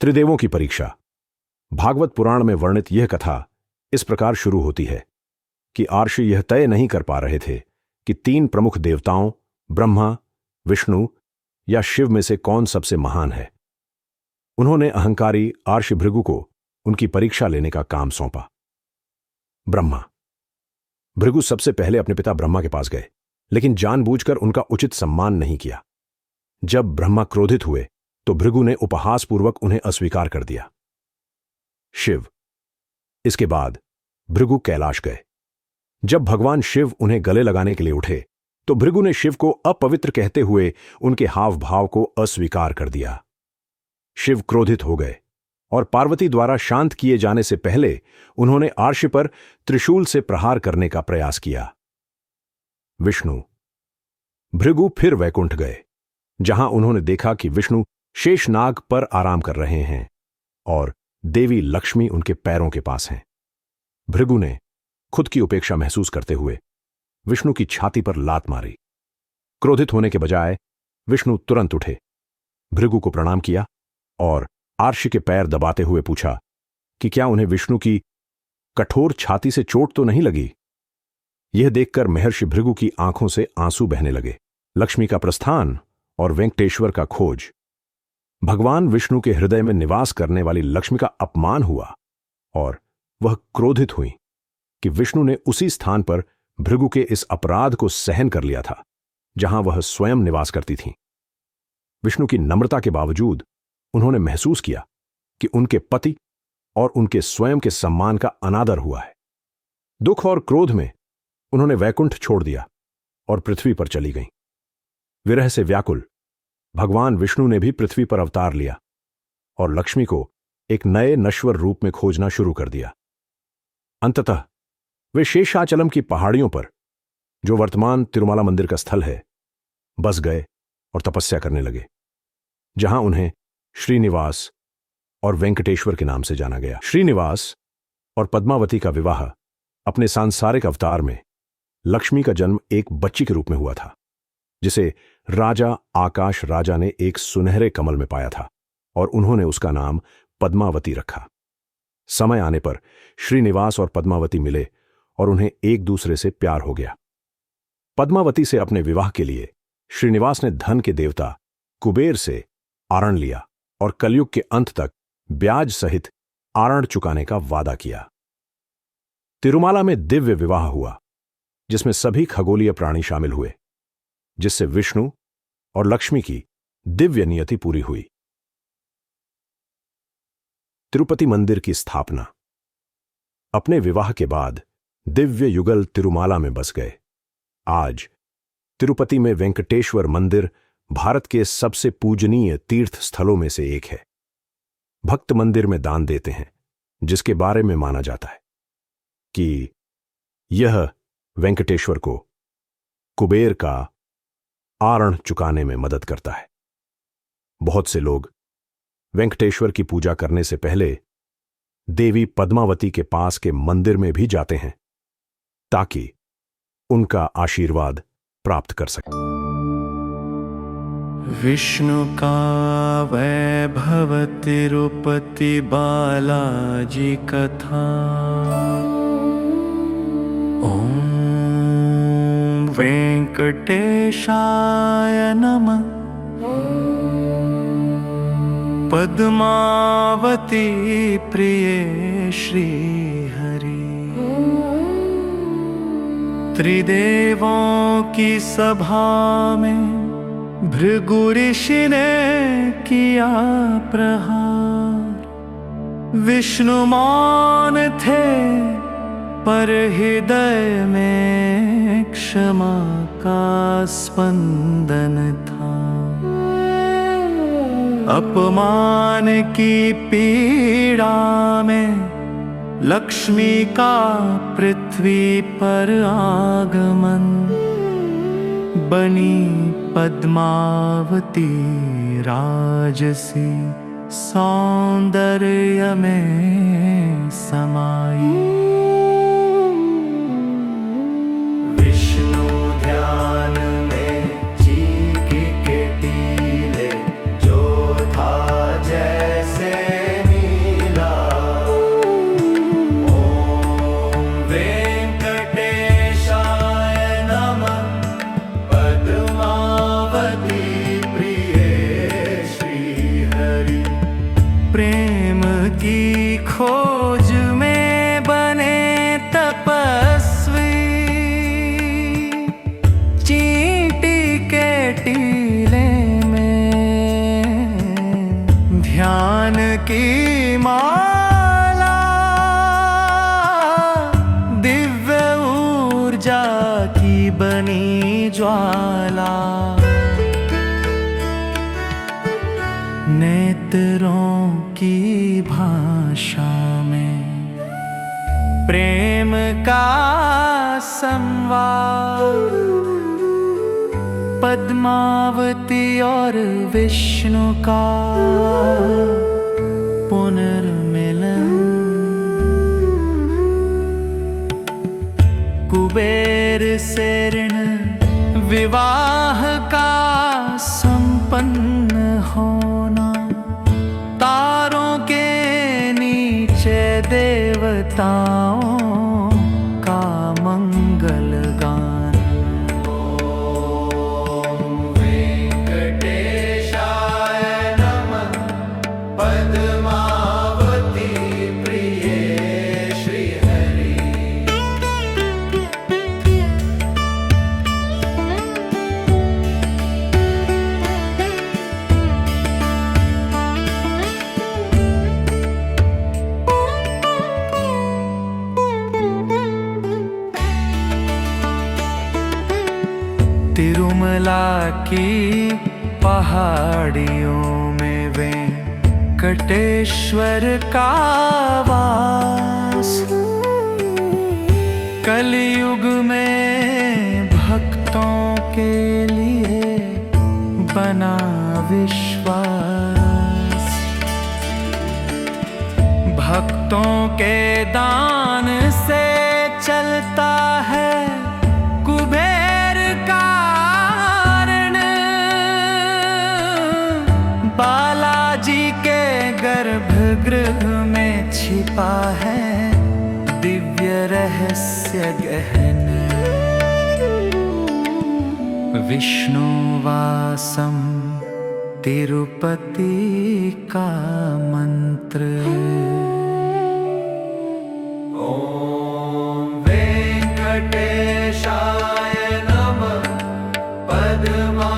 त्रिदेवों की परीक्षा। भागवत पुराण में वर्णित यह कथा इस प्रकार शुरू होती है कि आर्षि यह तय नहीं कर पा रहे थे कि तीन प्रमुख देवताओं ब्रह्मा, विष्णु या शिव में से कौन सबसे महान है। उन्होंने अहंकारी आर्षि भृगु को उनकी परीक्षा लेने का काम सौंपा। ब्रह्मा। भृगु सबसे पहले अपने पिता ब्रह्मा के पास गए, लेकिन जानबूझकर उनका उचित सम्मान नहीं किया। जब ब्रह्मा क्रोधित हुए तो भृगु ने उपहासपूर्वक उन्हें अस्वीकार कर दिया। शिव। इसके बाद भृगु कैलाश गए। जब भगवान शिव उन्हें गले लगाने के लिए उठे तो भृगु ने शिव को अपवित्र कहते हुए उनके हाव भाव को अस्वीकार कर दिया। शिव क्रोधित हो गए और पार्वती द्वारा शांत किए जाने से पहले उन्होंने आर्षि पर त्रिशूल से प्रहार करने का प्रयास किया। विष्णु। भृगु फिर वैकुंठ गए, जहां उन्होंने देखा कि विष्णु शेषनाग पर आराम कर रहे हैं और देवी लक्ष्मी उनके पैरों के पास हैं। भृगु ने खुद की उपेक्षा महसूस करते हुए विष्णु की छाती पर लात मारी। क्रोधित होने के बजाय विष्णु तुरंत उठे, भृगु को प्रणाम किया और आर्षि के पैर दबाते हुए पूछा कि क्या उन्हें विष्णु की कठोर छाती से चोट तो नहीं लगी। यह देखकर महर्षि भृगु की आंखों से आंसू बहने लगे। लक्ष्मी का प्रस्थान और वेंकटेश्वर का खोज। भगवान विष्णु के हृदय में निवास करने वाली लक्ष्मी का अपमान हुआ और वह क्रोधित हुई कि विष्णु ने उसी स्थान पर भृगु के इस अपराध को सहन कर लिया था जहां वह स्वयं निवास करती थीं। विष्णु की नम्रता के बावजूद उन्होंने महसूस किया कि उनके पति और उनके स्वयं के सम्मान का अनादर हुआ है। दुख और क्रोध में उन्होंने वैकुंठ छोड़ दिया और पृथ्वी पर चली गईं। विरह से व्याकुल भगवान विष्णु ने भी पृथ्वी पर अवतार लिया और लक्ष्मी को एक नए नश्वर रूप में खोजना शुरू कर दिया। अंततः वे शेषाचलम की पहाड़ियों पर, जो वर्तमान तिरुमाला मंदिर का स्थल है, बस गए और तपस्या करने लगे, जहां उन्हें श्रीनिवास और वेंकटेश्वर के नाम से जाना गया। श्रीनिवास और पद्मावती का विवाह अपने सांसारिक अवतार में लक्ष्मी का जन्म एक बच्ची के रूप में हुआ था, जिसे राजा आकाश राजा ने एक सुनहरे कमल में पाया था और उन्होंने उसका नाम पद्मावती रखा। समय आने पर श्रीनिवास और पद्मावती मिले और उन्हें एक दूसरे से प्यार हो गया। पद्मावती से अपने विवाह के लिए श्रीनिवास ने धन के देवता कुबेर से आरण लिया और कलयुग के अंत तक ब्याज सहित आरण चुकाने का वादा किया। तिरुमाला में दिव्य विवाह हुआ, जिसमें सभी खगोलीय प्राणी शामिल हुए, जिससे विष्णु और लक्ष्मी की दिव्य नियति पूरी हुई। तिरुपति मंदिर की स्थापना। अपने विवाह के बाद दिव्य युगल तिरुमाला में बस गए। आज तिरुपति में वेंकटेश्वर मंदिर भारत के सबसे पूजनीय तीर्थ स्थलों में से एक है। भक्त मंदिर में दान देते हैं, जिसके बारे में माना जाता है कि यह वेंकटेश्वर को कुबेर का आरण चुकाने में मदद करता है। बहुत से लोग वेंकटेश्वर की पूजा करने से पहले देवी पद्मावती के पास के मंदिर में भी जाते हैं, ताकि उनका आशीर्वाद प्राप्त कर सके। विष्णु का वैभव तिरुपति बालाजी कथा। ओम वेंकटेशाय नमः। पद्मावती प्रिय श्री हरि। त्रिदेवों की सभा में भृगु ऋषि ने किया प्रहार। विष्णु मौन थे पर हृदय में क्षमा का स्पंदन था। अपमान की पीड़ा में लक्ष्मी का पृथ्वी पर आगमन। बनी पद्मावती राजसी सौंदर्य में समाई। विष्णु ध्यान में चीकी के टीले जो था जैसे की खोज में बने तपस्वी, चींटी के टीले में ध्यान की माला, दिव्य ऊर्जा की बनी ज्वाला। नेत्रों की भाषा में प्रेम का संवाद, पद्मावती और विष्णु का पुनर्मिलन। कुबेर से ऋण विवाह का संपन्न होना, तारों के नीचे देवताओं का मंगल गान। ओम वेंकटेशाय नमः, पद्मावती प्रिय श्री हरि। तिरुमला की पहाड़ियों में वेंकटेश्वर का वास, कलयुग में भक्तों के लिए बना विश्वास। भक्तों के दान से चलता है कुबेर का ऋण, बालाजी के गर्भगृह में छिपा है दिव्य रहस्य गहन। विष्णुवासम तिरुपति का मंत्र। ओम वेंकटेशाय नमः, पद्मा